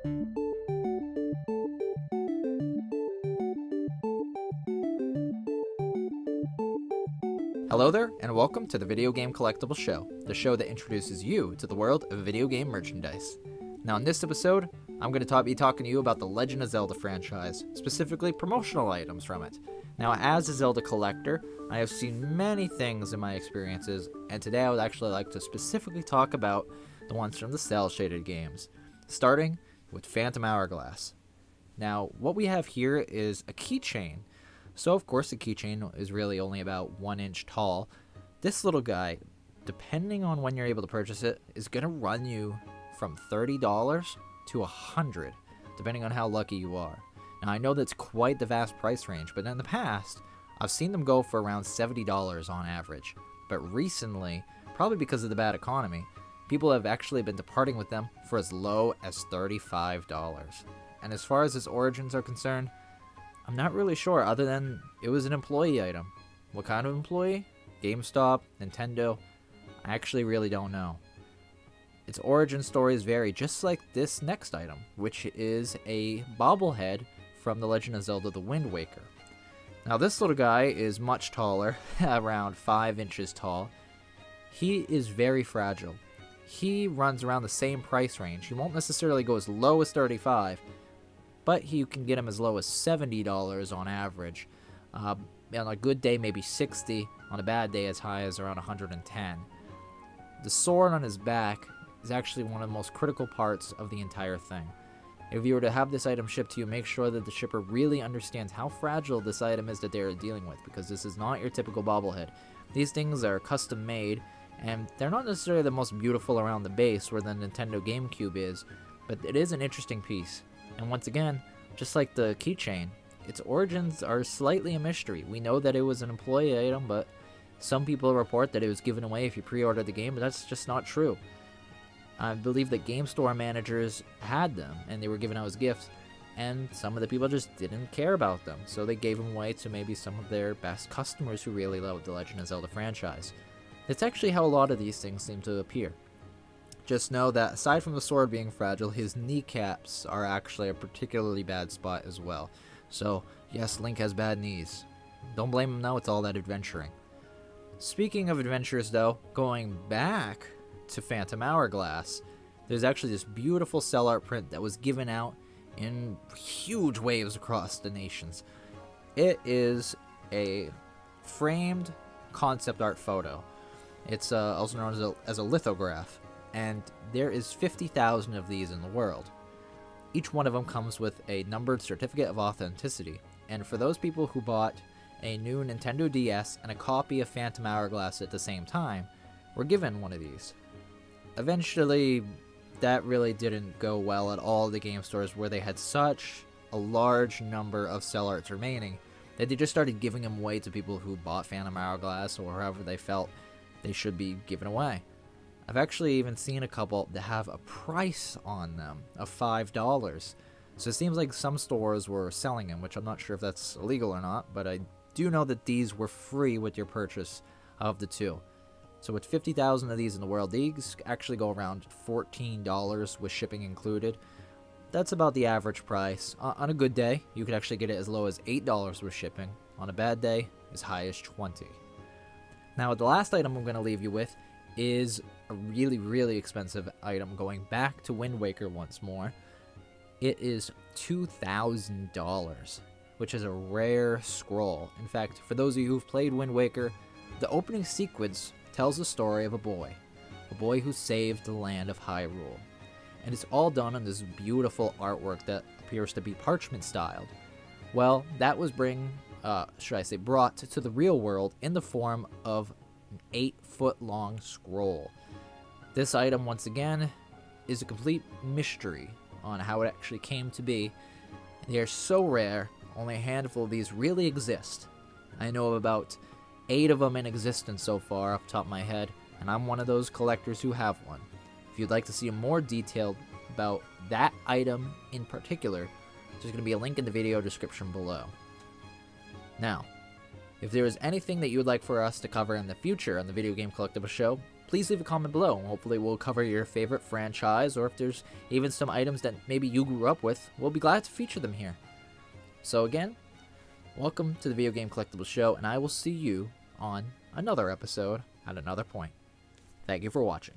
Hello there, and welcome to the Video Game Collectible Show, the show that introduces you to the world of video game merchandise. Now in this episode, I'm going to be talking to you about the Legend of Zelda franchise, specifically promotional items from it. Now as a Zelda collector, I have seen many things in my experiences, and today I would actually like to specifically talk about the ones from the cel-shaded games, starting with Phantom Hourglass. Now what we have here is a keychain. So of course the keychain is really only about 1 inch tall. This little guy, depending on when you're able to purchase it, is going to run you from $30 to $100, depending on how lucky you are. Now I know that's quite the vast price range, but in the past, I've seen them go for around $70 on average. But recently, probably because of the bad economy, people have actually been departing with them for as low as $35. And as far as its origins are concerned, I'm not really sure, other than it was an employee item. What kind of employee? GameStop? Nintendo? I actually really don't know. Its origin stories vary, just like this next item, which is a bobblehead from The Legend of Zelda: The Wind Waker. Now this little guy is much taller, around 5 inches tall. He is very fragile. He runs around the same price range. He won't necessarily go as low as $35, but you can get him as low as $70 on average. On a good day, maybe $60. On a bad day, as high as around $110. The sword on his back is actually one of the most critical parts of the entire thing. If you were to have this item shipped to you, make sure that the shipper really understands how fragile this item is that they are dealing with, because this is not your typical bobblehead. These things are custom made, and they're not necessarily the most beautiful around the base where the Nintendo GameCube is, but it is an interesting piece. And once again, just like the keychain, its origins are slightly a mystery. We know that it was an employee item, but some people report that it was given away if you pre-ordered the game, but that's just not true. I believe that game store managers had them, and they were given out as gifts, and some of the people just didn't care about them, so they gave them away to maybe some of their best customers who really loved the Legend of Zelda franchise. That's actually how a lot of these things seem to appear. Just know that aside from the sword being fragile, his kneecaps are actually a particularly bad spot as well. So, yes, Link has bad knees. Don't blame him now, it's all that adventuring. Speaking of adventures though, going back to Phantom Hourglass, there's actually this beautiful cel art print that was given out in huge waves across the nations. It is a framed concept art photo. It's also known as a lithograph. And there is 50,000 of these in the world. Each one of them comes with a numbered certificate of authenticity, and for those people who bought a new Nintendo DS and a copy of Phantom Hourglass at the same time, were given one of these. Eventually, that really didn't go well at all the game stores, where they had such a large number of cel arts remaining that they just started giving them away to people who bought Phantom Hourglass or however they felt they should be given away. I've actually even seen a couple that have a price on them of $5. So it seems like some stores were selling them, which I'm not sure if that's illegal or not, but I do know that these were free with your purchase of the two. So with 50,000 of these in the world, these actually go around $14 with shipping included. That's about the average price. On a good day, you could actually get it as low as $8 with shipping. On a bad day, as high as $20. Now the last item I'm going to leave you with is a really, really expensive item, going back to Wind Waker once more. It is $2,000, which is a rare scroll. In fact, for those of you who've played Wind Waker, the opening sequence tells the story of a boy who saved the land of Hyrule. And it's all done on this beautiful artwork that appears to be parchment styled. Well, that was brought to the real world in the form of an 8-foot-long scroll. This item, once again, is a complete mystery on how it actually came to be. They are so rare, only a handful of these really exist. I know of about 8 of them in existence so far off the top of my head, and I'm one of those collectors who have one. If you'd like to see more detailed about that item in particular, there's going to be a link in the video description below. Now, if there is anything that you would like for us to cover in the future on the Video Game Collectible Show, please leave a comment below, and hopefully we'll cover your favorite franchise, or if there's even some items that maybe you grew up with, we'll be glad to feature them here. So again, welcome to the Video Game Collectibles Show, and I will see you on another episode at another point. Thank you for watching.